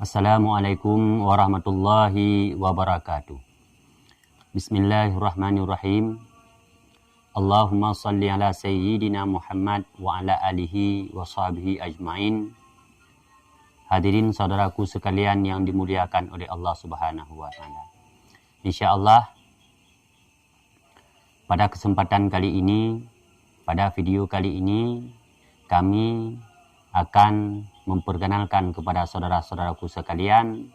Assalamualaikum warahmatullahi wabarakatuh. Bismillahirrahmanirrahim. Allahumma salli ala sayyidina Muhammad wa ala alihi wa sahbihi ajma'in. Hadirin saudaraku sekalian yang dimuliakan oleh Allah Subhanahu wa taala. Insyaallah pada kesempatan kali ini, pada video kali ini kami akan memperkenalkan kepada saudara-saudaraku sekalian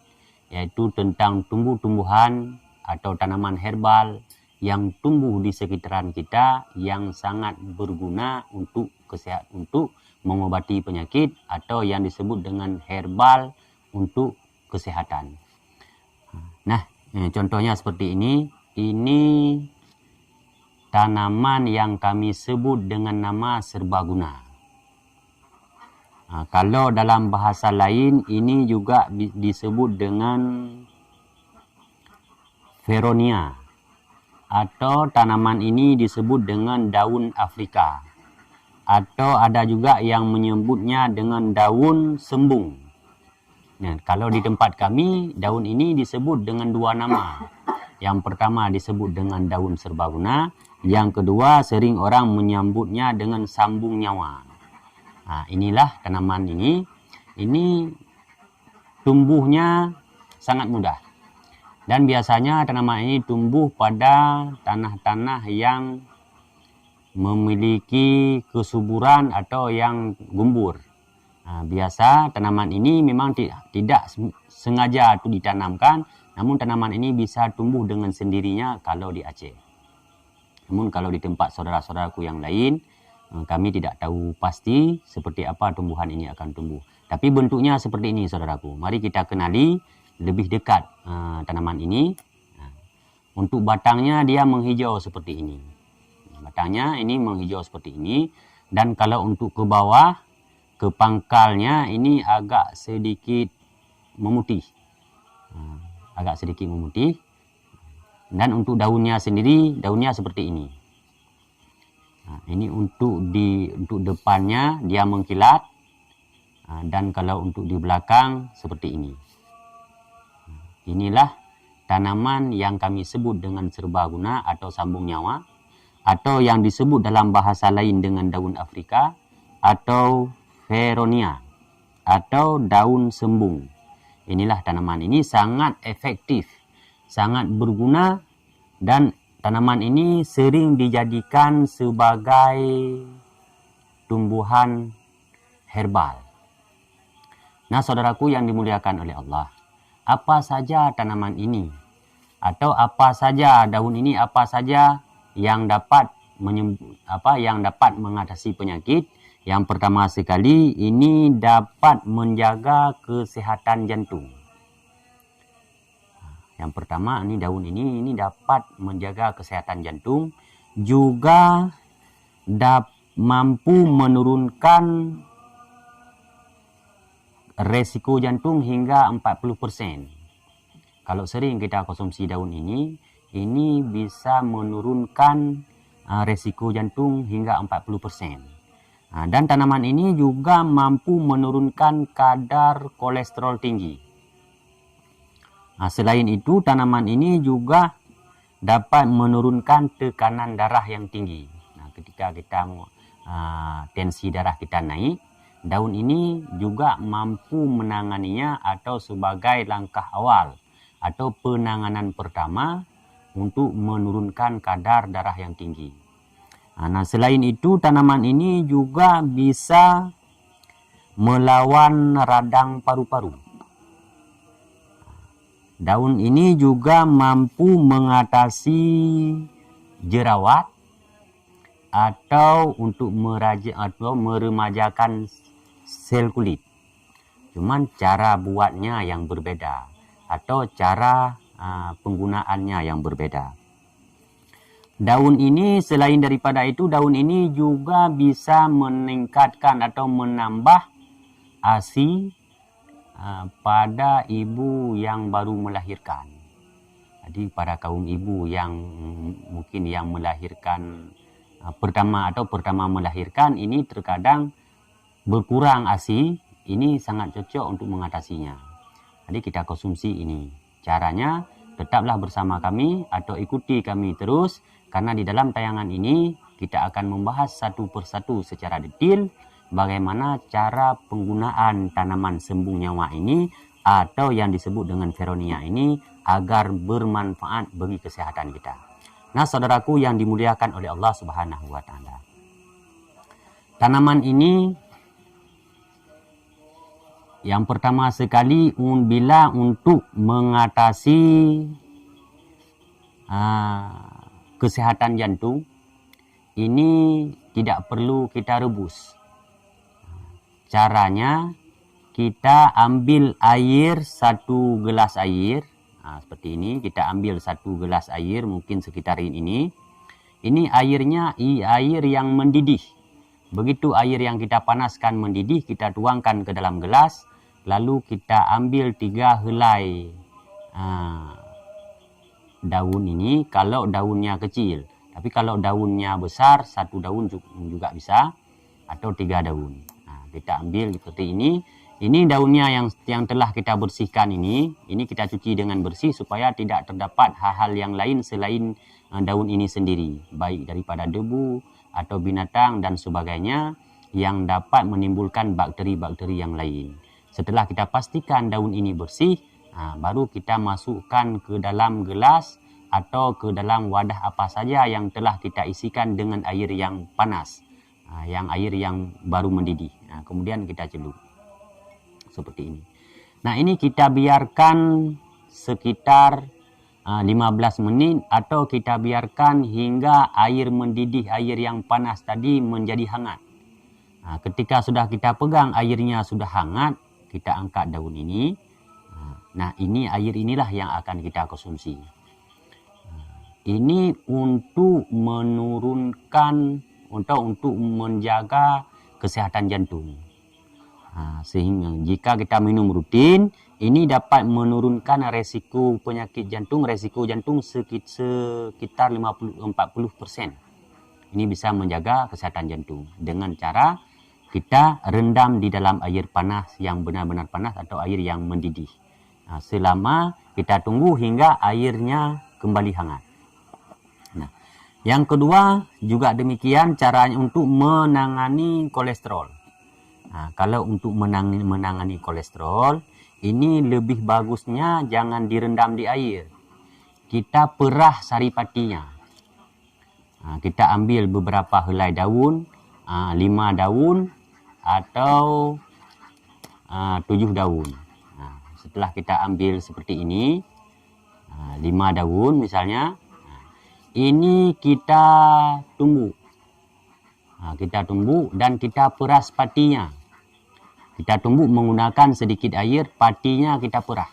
yaitu tentang tumbuh-tumbuhan atau tanaman herbal yang tumbuh di sekitaran kita yang sangat berguna untuk kesehatan, untuk mengobati penyakit atau yang disebut dengan herbal untuk kesehatan. Nah, contohnya seperti ini. Ini tanaman yang kami sebut dengan nama serbaguna. Kalau dalam bahasa lain ini juga disebut dengan Feronia, atau tanaman ini disebut dengan daun Afrika, atau ada juga yang menyebutnya dengan daun sembung. Nah, kalau di tempat kami daun ini disebut dengan dua nama. Yang pertama disebut dengan daun serbaguna, yang kedua sering orang menyebutnya dengan sambung nyawa. Nah, inilah tanaman ini. Ini tumbuhnya sangat mudah. Dan biasanya tanaman ini tumbuh pada tanah-tanah yang memiliki kesuburan atau yang gembur. Nah, biasa tanaman ini memang tidak sengaja itu ditanamkan, namun tanaman ini bisa tumbuh dengan sendirinya kalau di Aceh. Namun kalau di tempat saudara-saudaraku yang lain, kami tidak tahu pasti seperti apa tumbuhan ini akan tumbuh. Tapi bentuknya seperti ini saudaraku. Mari kita kenali lebih dekat tanaman ini. Untuk batangnya dia menghijau seperti ini. Batangnya ini menghijau seperti ini. Dan kalau untuk ke bawah, ke pangkalnya ini agak sedikit memutih. Agak sedikit memutih. Dan untuk daunnya sendiri, daunnya seperti ini. Nah, ini untuk depannya dia mengkilat, dan kalau untuk di belakang seperti ini. Inilah tanaman yang kami sebut dengan serbaguna atau sambung nyawa, atau yang disebut dalam bahasa lain dengan daun Afrika atau Feronia atau daun sembung. Inilah tanaman ini sangat efektif, sangat berguna, dan tanaman ini sering dijadikan sebagai tumbuhan herbal. Nah, saudaraku yang dimuliakan oleh Allah, apa saja tanaman ini atau apa saja daun ini, apa saja yang dapat mengatasi penyakit? Yang pertama sekali, ini dapat menjaga kesehatan jantung. Yang pertama, ini daun ini dapat menjaga kesehatan jantung, juga mampu menurunkan resiko jantung hingga 40%. Kalau sering kita konsumsi daun ini bisa menurunkan resiko jantung hingga 40%. Dan tanaman ini juga mampu menurunkan kadar kolesterol tinggi. Selain itu, tanaman ini juga dapat menurunkan tekanan darah yang tinggi. Ketika kita tensi darah kita naik, daun ini juga mampu menanganinya atau sebagai langkah awal atau penanganan pertama untuk menurunkan kadar darah yang tinggi. Nah, selain itu, tanaman ini juga bisa melawan radang paru-paru. Daun ini juga mampu mengatasi jerawat atau untuk meremajakan sel kulit. Cuman cara buatnya yang berbeda atau cara penggunaannya yang berbeda. Daun ini, selain daripada itu, daun ini juga bisa meningkatkan atau menambah ASI pada ibu yang baru melahirkan. Jadi pada kaum ibu yang mungkin yang melahirkan pertama melahirkan, ini terkadang berkurang ASI, ini sangat cocok untuk mengatasinya. Jadi kita konsumsi ini. Caranya tetaplah bersama kami atau ikuti kami terus, karena di dalam tayangan ini kita akan membahas satu persatu secara detail bagaimana cara penggunaan tanaman sembung nyawa ini atau yang disebut dengan Veronia ini agar bermanfaat bagi kesehatan kita. Nah, saudaraku yang dimuliakan oleh Allah Subhanahu wa taala. Tanaman ini yang pertama sekali bila untuk mengatasi kesehatan jantung, ini tidak perlu kita rebus. Caranya kita ambil air, 1 gelas air. Seperti ini, kita ambil 1 gelas air, mungkin sekitar ini. Ini airnya air yang mendidih. Begitu air yang kita panaskan mendidih, kita tuangkan ke dalam gelas. Lalu kita ambil 3 helai daun ini, kalau daunnya kecil. Tapi kalau daunnya besar, 1 daun juga bisa, atau 3 daun. Kita ambil seperti ini. Ini daunnya yang telah kita bersihkan ini kita cuci dengan bersih supaya tidak terdapat hal-hal yang lain selain daun ini sendiri, baik daripada debu atau binatang dan sebagainya yang dapat menimbulkan bakteri-bakteri yang lain. Setelah kita pastikan daun ini bersih, baru kita masukkan ke dalam gelas atau ke dalam wadah apa saja yang telah kita isikan dengan air yang panas, air yang baru mendidih. Kemudian kita celup seperti ini. Nah, ini kita biarkan sekitar 15 menit atau kita biarkan hingga air mendidih, air yang panas tadi menjadi hangat. Ketika sudah kita pegang airnya sudah hangat, kita angkat daun ini. Nah, ini air inilah yang akan kita konsumsi. Ini untuk menurunkan untuk menjaga kesehatan jantung. Sehingga jika kita minum rutin, ini dapat menurunkan resiko penyakit jantung, resiko jantung sekitar 40%. Ini bisa menjaga kesehatan jantung dengan cara kita rendam di dalam air panas yang benar-benar panas atau air yang mendidih. Selama kita tunggu hingga airnya kembali hangat. Nah, yang kedua juga demikian caranya untuk menangani kolesterol. Kalau untuk menangani kolesterol, ini lebih bagusnya jangan direndam di air. Kita perah saripatinya. Kita ambil beberapa helai daun, 5 daun atau 7 daun. Setelah kita ambil seperti ini, 5 daun misalnya, ini kita tumbuk. Kita tumbuk dan kita peras patinya. Kita tumbuk menggunakan sedikit air, patinya kita perah.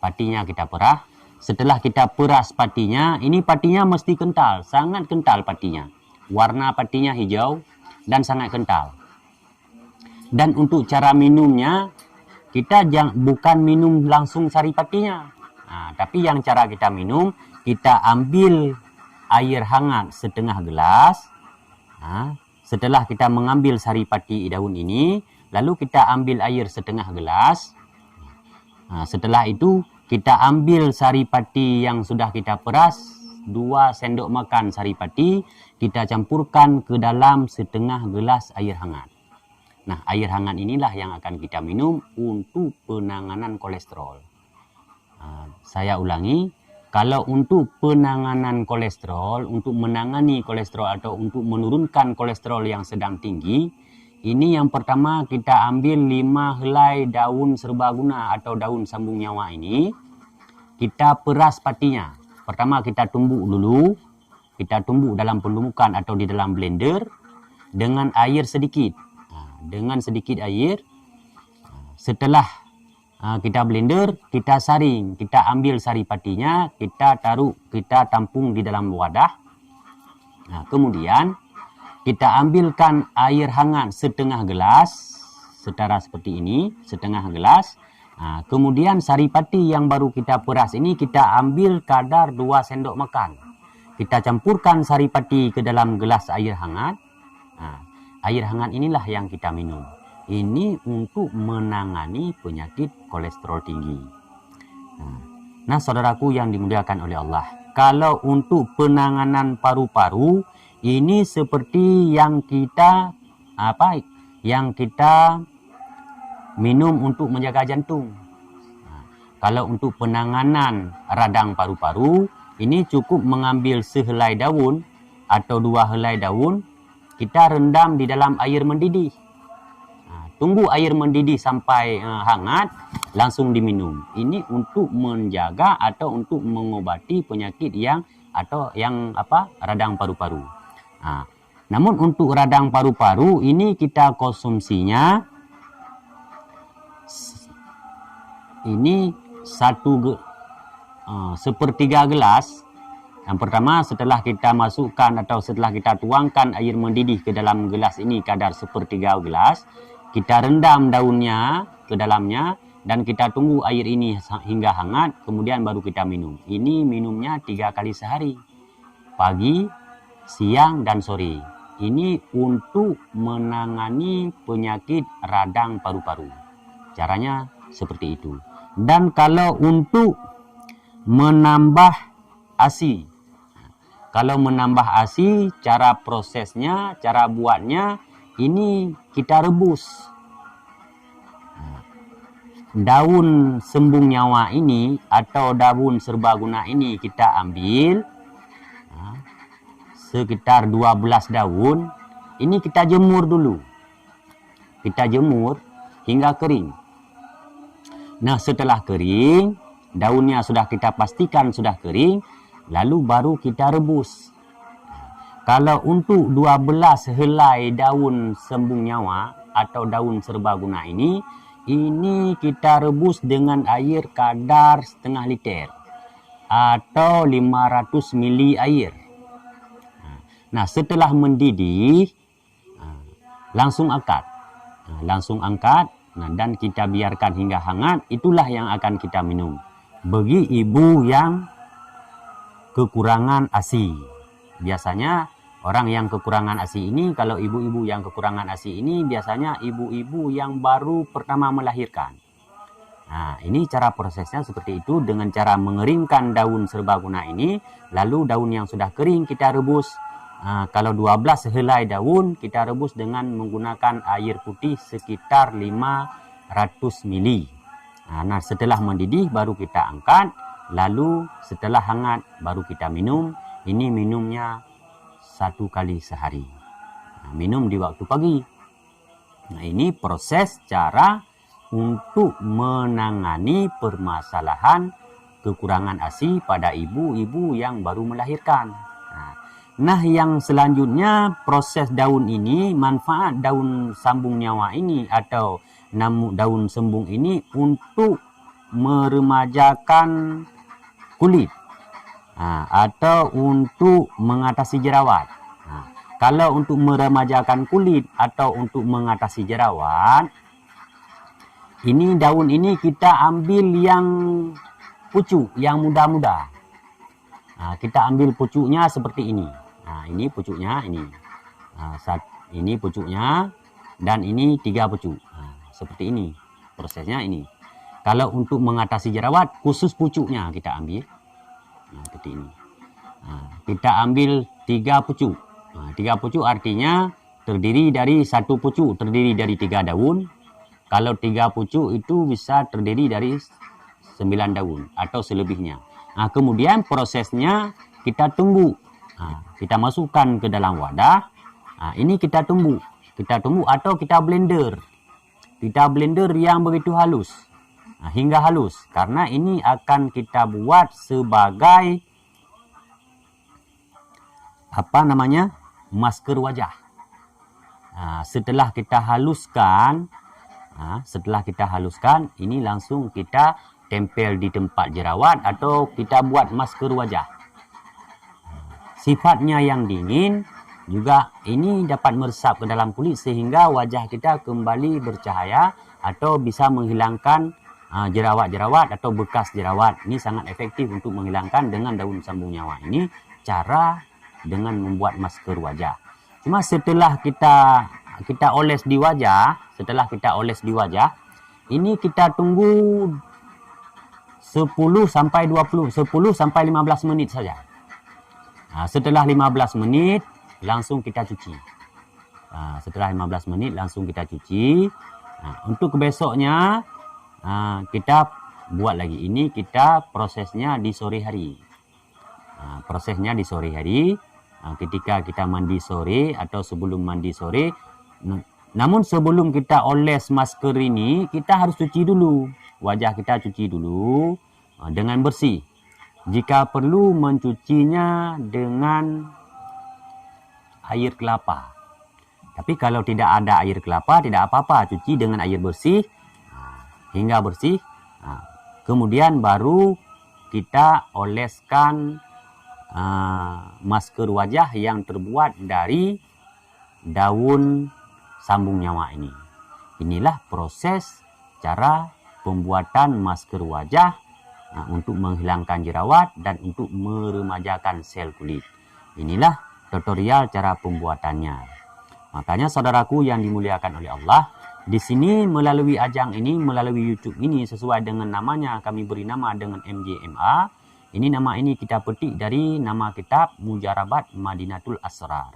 Patinya kita perah. Setelah kita peras patinya, ini patinya mesti kental, sangat kental patinya. Warna patinya hijau dan sangat kental. Dan untuk cara minumnya, kita bukan minum langsung saripatinya. Tapi yang cara kita minum, kita ambil air hangat setengah gelas. Setelah kita mengambil saripati daun ini, lalu kita ambil air setengah gelas. Setelah itu kita ambil saripati yang sudah kita peras, 2 sendok makan saripati, kita campurkan ke dalam setengah gelas air hangat. Nah, air hangat inilah yang akan kita minum untuk penanganan kolesterol. Saya ulangi, kalau untuk penanganan kolesterol, untuk menangani kolesterol atau untuk menurunkan kolesterol yang sedang tinggi, ini yang pertama kita ambil 5 helai daun serbaguna atau daun sambung nyawa ini. Kita peras patinya. Pertama kita tumbuk dulu. Kita tumbuk dalam penumbukan atau di dalam blender dengan air sedikit. Dengan sedikit air. Setelah kita blender, kita saring. Kita ambil saripatinya, kita tampung di dalam wadah. Kemudian kita ambilkan air hangat setengah gelas, setara seperti ini, setengah gelas. Kemudian saripati yang baru kita peras ini kita ambil kadar 2 sendok makan. Kita campurkan saripati ke dalam gelas air hangat. Air hangat inilah yang kita minum. ini untuk menangani penyakit kolesterol tinggi. Nah, saudaraku yang dimuliakan oleh Allah, kalau untuk penanganan paru-paru ini seperti yang kita minum untuk menjaga jantung. Kalau untuk penanganan radang paru-paru ini cukup mengambil sehelai daun atau 2 helai daun, kita rendam di dalam air mendidih. Tunggu air mendidih sampai hangat, langsung diminum. Ini untuk menjaga atau untuk mengobati penyakit yang radang paru-paru. Namun untuk radang paru-paru ini kita konsumsinya ini 1/3 gelas. Yang pertama, setelah kita masukkan atau setelah kita tuangkan air mendidih ke dalam gelas ini kadar 1/3 gelas, kita rendam daunnya ke dalamnya dan kita tunggu air ini hingga hangat, kemudian baru kita minum. Ini minumnya 3 kali sehari, pagi, siang, dan sore. Ini untuk menangani penyakit radang paru-paru. Caranya seperti itu. Dan kalau untuk menambah ASI, cara prosesnya, cara buatnya, ini kita rebus. Daun sembung nyawa ini atau daun serbaguna ini kita ambil sekitar 12 daun. Ini kita jemur dulu. Kita jemur hingga kering. Nah, setelah kering, daunnya sudah kita pastikan sudah kering, lalu baru kita rebus. Kalau untuk 12 helai daun sembung nyawa atau daun serbaguna ini kita rebus dengan air kadar setengah liter atau 500 mili air. Nah, setelah mendidih, langsung angkat. Dan kita biarkan hingga hangat, itulah yang akan kita minum. Bagi ibu yang kekurangan ASI. Biasanya orang yang kekurangan ASI ini, kalau ibu-ibu yang kekurangan ASI ini biasanya ibu-ibu yang baru pertama melahirkan. Nah, ini cara prosesnya seperti itu, dengan cara mengeringkan daun serbaguna ini, lalu daun yang sudah kering kita rebus. Kalau 12 helai daun kita rebus dengan menggunakan air putih sekitar 500 mili. Nah, setelah mendidih baru kita angkat, lalu setelah hangat baru kita minum. Ini minumnya 1 kali sehari. Minum di waktu pagi. Nah, ini proses cara untuk menangani permasalahan kekurangan ASI pada ibu-ibu yang baru melahirkan. Nah, yang selanjutnya proses daun ini, manfaat daun sambung nyawa ini atau daun sembung ini untuk meremajakan kulit. Atau untuk mengatasi jerawat. Kalau untuk meremajakan kulit atau untuk mengatasi jerawat, ini daun ini kita ambil yang pucuk, yang muda-muda. Kita ambil pucuknya seperti ini. Ini pucuknya ini. Ini pucuknya dan ini 3 pucuk. Seperti ini prosesnya ini. Kalau untuk mengatasi jerawat, khusus pucuknya kita ambil. Seperti ini. Kita ambil 3 pucuk. 3 pucuk artinya terdiri dari 1 pucuk terdiri dari 3 daun. Kalau 3 pucuk itu bisa terdiri dari 9 daun atau selebihnya. Kemudian prosesnya kita tunggu. Kita masukkan ke dalam wadah. Ini kita tunggu atau kita blender. Kita blender yang begitu halus. Hingga halus. Karena ini akan kita buat sebagai masker wajah. Setelah kita haluskan, ini langsung kita tempel di tempat jerawat atau kita buat masker wajah. Sifatnya yang dingin juga ini dapat meresap ke dalam kulit sehingga wajah kita kembali bercahaya atau bisa menghilangkan jerawat-jerawat atau bekas jerawat. Ini sangat efektif untuk menghilangkan dengan daun sambung nyawa. Ini cara dengan membuat masker wajah. Cuma setelah kita kita oles di wajah, setelah kita oles di wajah, ini kita tunggu 10 sampai 15 menit saja. Setelah 15 menit langsung kita cuci. Setelah 15 menit langsung kita cuci. Untuk besoknya kita buat lagi. Ini kita prosesnya di sore hari. Prosesnya di sore hari. Ketika kita mandi sore atau sebelum mandi sore. Namun sebelum kita oles masker ini, kita harus cuci dulu. Wajah kita cuci dulu dengan bersih. Jika perlu mencucinya dengan air kelapa. Tapi kalau tidak ada air kelapa, tidak apa-apa. Cuci dengan air bersih hingga bersih. Kemudian baru kita oleskan masker wajah yang terbuat dari daun sambung nyawa ini. Inilah proses cara pembuatan masker wajah untuk menghilangkan jerawat dan untuk meremajakan sel kulit. Inilah tutorial cara pembuatannya. Makanya saudaraku yang dimuliakan oleh Allah, di sini melalui ajang ini, melalui YouTube ini sesuai dengan namanya, kami beri nama dengan MJMA. Ini nama ini kita petik dari nama kitab Mujarabat Madinatul Asrar.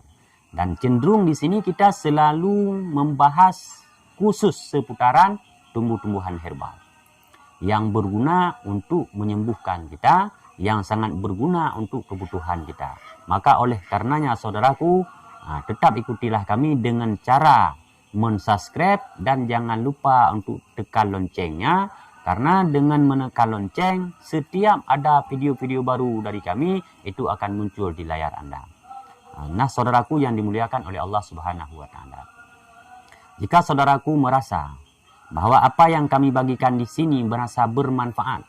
Dan cenderung di sini kita selalu membahas khusus seputaran tumbuh-tumbuhan herbal yang berguna untuk menyembuhkan kita, yang sangat berguna untuk kebutuhan kita. Maka oleh karenanya saudaraku, tetap ikutilah kami dengan cara mensubscribe dan jangan lupa untuk tekan loncengnya. Karena dengan menekan lonceng, setiap ada video-video baru dari kami, itu akan muncul di layar Anda. Nah, saudaraku yang dimuliakan oleh Allah Subhanahu wa Ta'ala. Jika saudaraku merasa bahwa apa yang kami bagikan di sini merasa bermanfaat,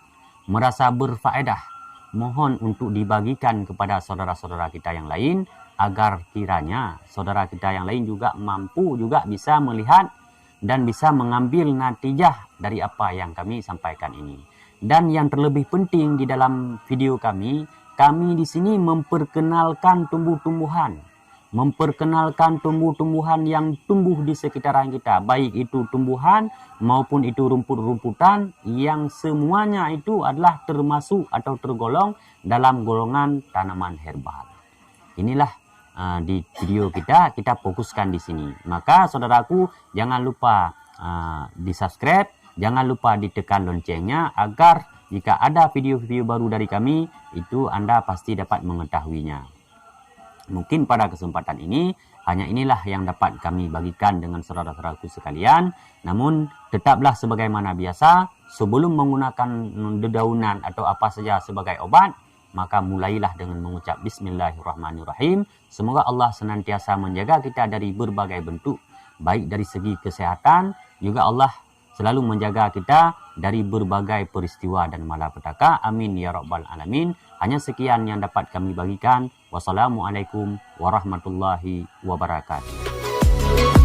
merasa berfaedah, mohon untuk dibagikan kepada saudara-saudara kita yang lain, agar kiranya saudara kita yang lain juga mampu juga bisa melihat dan bisa mengambil natijah dari apa yang kami sampaikan ini. Dan yang terlebih penting di dalam video kami di sini memperkenalkan tumbuh-tumbuhan. Memperkenalkan tumbuh-tumbuhan yang tumbuh di sekitaran kita. Baik itu tumbuhan maupun itu rumput-rumputan yang semuanya itu adalah termasuk atau tergolong dalam golongan tanaman herbal. Inilah di video kita fokuskan di sini. Maka saudaraku jangan lupa di subscribe, jangan lupa ditekan loncengnya agar jika ada video-video baru dari kami itu Anda pasti dapat mengetahuinya. Mungkin pada kesempatan ini hanya inilah yang dapat kami bagikan dengan saudara-saudaraku sekalian. Namun tetaplah sebagaimana biasa, sebelum menggunakan dedaunan atau apa saja sebagai obat, maka mulailah dengan mengucap Bismillahirrahmanirrahim. Semoga Allah senantiasa menjaga kita dari berbagai bentuk, baik dari segi kesehatan, juga Allah selalu menjaga kita dari berbagai peristiwa dan malapetaka. Amin ya rabbal alamin. Hanya sekian yang dapat kami bagikan. Wassalamualaikum warahmatullahi wabarakatuh.